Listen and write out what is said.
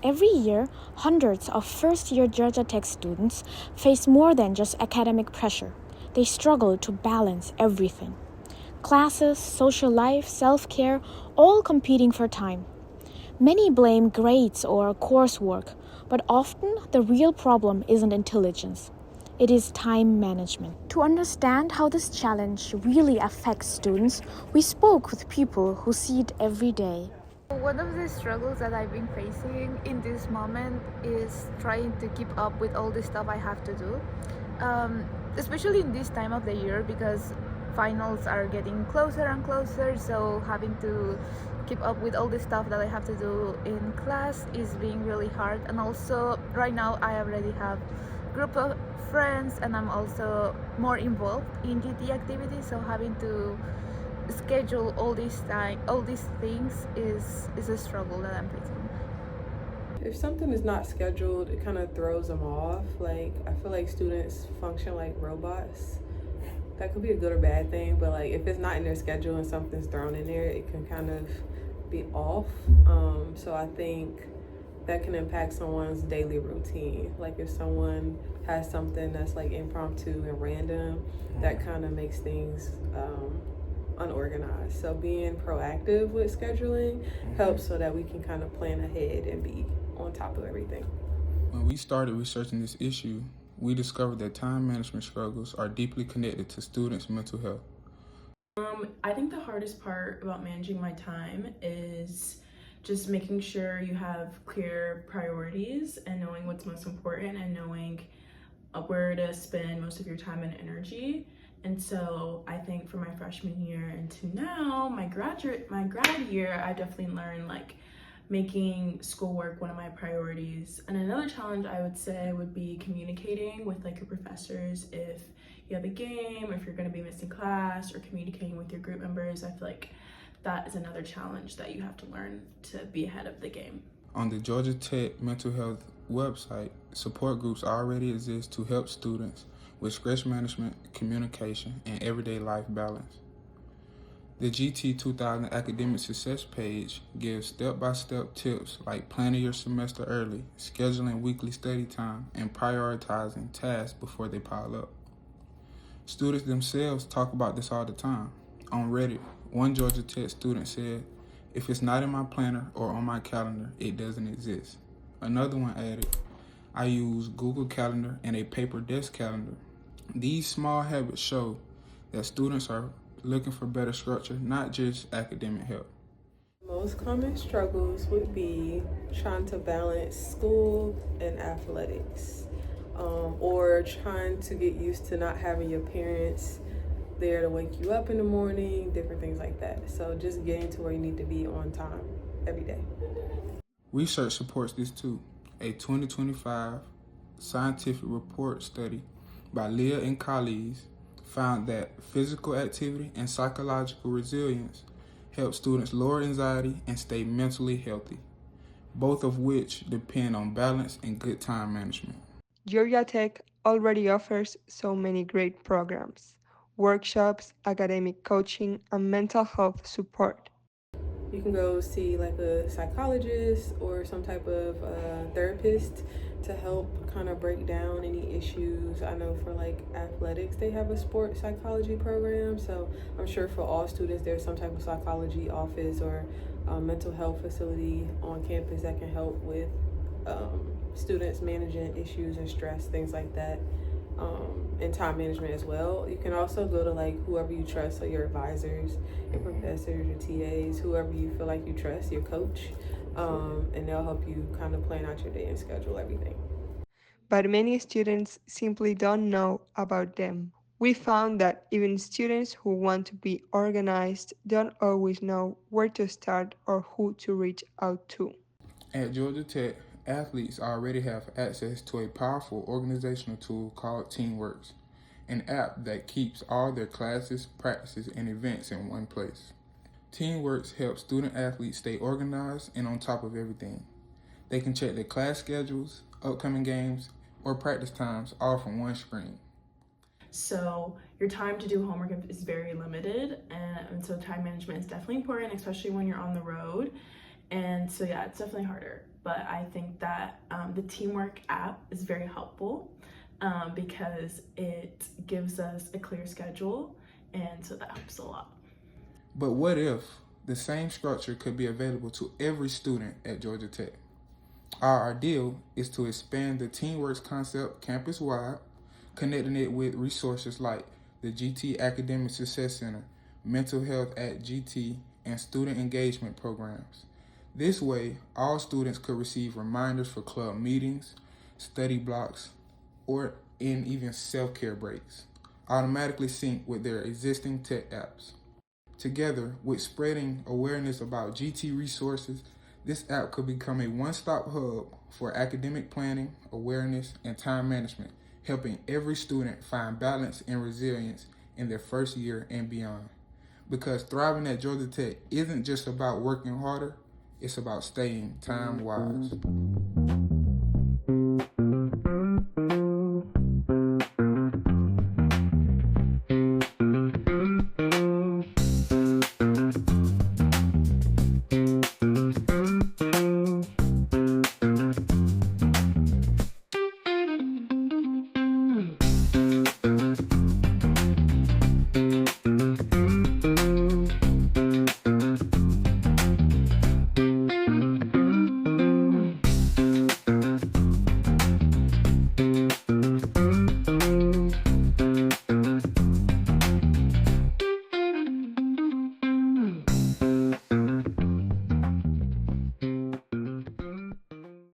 Every year, hundreds of first-year Georgia Tech students face more than just academic pressure. They struggle to balance everything. Classes, social life, self-care, all competing for time. Many blame grades or coursework, but often the real problem isn't intelligence. It is time management. To understand how this challenge really affects students, we spoke with people who see it every day. One of the struggles that I've been facing in this moment is trying to keep up with all the stuff I have to do, especially in this time of the year because finals are getting closer and closer, so having to keep up with all the stuff that I have to do in class is being really hard. And also right now I already have group of friends and I'm also more involved in GT activities, so having to schedule all these things is a struggle that I'm facing. If something is not scheduled, it kind of throws them off. Like, I feel like students function like robots. That could be a good or bad thing, but like if it's not in their schedule and something's thrown in there, it can kind of be off. So I think that can impact someone's daily routine. Like if someone has something that's like impromptu and random, that kind of makes things unorganized. So being proactive with scheduling helps so that we can kind of plan ahead and be on top of everything. When we started researching this issue, we discovered that time management struggles are deeply connected to students' mental health. I think the hardest part about managing my time is just making sure you have clear priorities and knowing what's most important and knowing where to spend most of your time and energy. And so I think from my freshman year into now, my grad year, I definitely learned like making schoolwork one of my priorities. And another challenge I would say would be communicating with like your professors if you have a game, if you're going to be missing class, or communicating with your group members. I feel like that is another challenge that you have to learn to be ahead of the game. On the Georgia Tech Mental Health website, support groups already exist to help students with stress management, communication, and everyday life balance. The GT 2000 Academic Success page gives step-by-step tips like planning your semester early, scheduling weekly study time, and prioritizing tasks before they pile up. Students themselves talk about this all the time. On Reddit, one Georgia Tech student said, "If it's not in my planner or on my calendar, it doesn't exist." Another one added, "I use Google Calendar and a paper desk calendar." These small habits show that students are looking for better structure, not just academic help. Most common struggles would be trying to balance school and athletics, or trying to get used to not having your parents there to wake you up in the morning, different things like that. So just getting to where you need to be on time every day. Research supports this too. A 2025 scientific report study by Leah and colleagues found that physical activity and psychological resilience help students lower anxiety and stay mentally healthy, both of which depend on balance and good time management. Georgia Tech already offers so many great programs, workshops, academic coaching, and mental health support. You can go see like a psychologist or some type of therapist to help kind of break down any issues. I know for like athletics, they have a sports psychology program. So I'm sure for all students, there's some type of psychology office or mental health facility on campus that can help with students managing issues and stress, things like that. And time management as well. You can also go to like whoever you trust, so your advisors, your professors, your TAs, whoever you feel like you trust, your coach, and they'll help you kind of plan out your day and schedule everything. But many students simply don't know about them. We found that even students who want to be organized don't always know where to start or who to reach out to. At Georgia Tech, athletes already have access to a powerful organizational tool called TeamWorks, an app that keeps all their classes, practices, and events in one place. TeamWorks helps student athletes stay organized and on top of everything. They can check their class schedules, upcoming games, or practice times all from one screen. So your time to do homework is very limited, and so time management is definitely important, especially when you're on the road. And so yeah, it's definitely harder. but I think that the Teamwork app is very helpful because it gives us a clear schedule, and so that helps a lot. But what if the same structure could be available to every student at Georgia Tech? Our ideal is to expand the Teamworks concept campus-wide, connecting it with resources like the GT Academic Success Center, Mental Health at GT, and student engagement programs. This way, all students could receive reminders for club meetings, study blocks, or in even self-care breaks, automatically sync with their existing tech apps. Together with spreading awareness about GT resources, this app could become a one-stop hub for academic planning, awareness, and time management, helping every student find balance and resilience in their first year and beyond. Because thriving at Georgia Tech isn't just about working harder, it's about staying time-wise.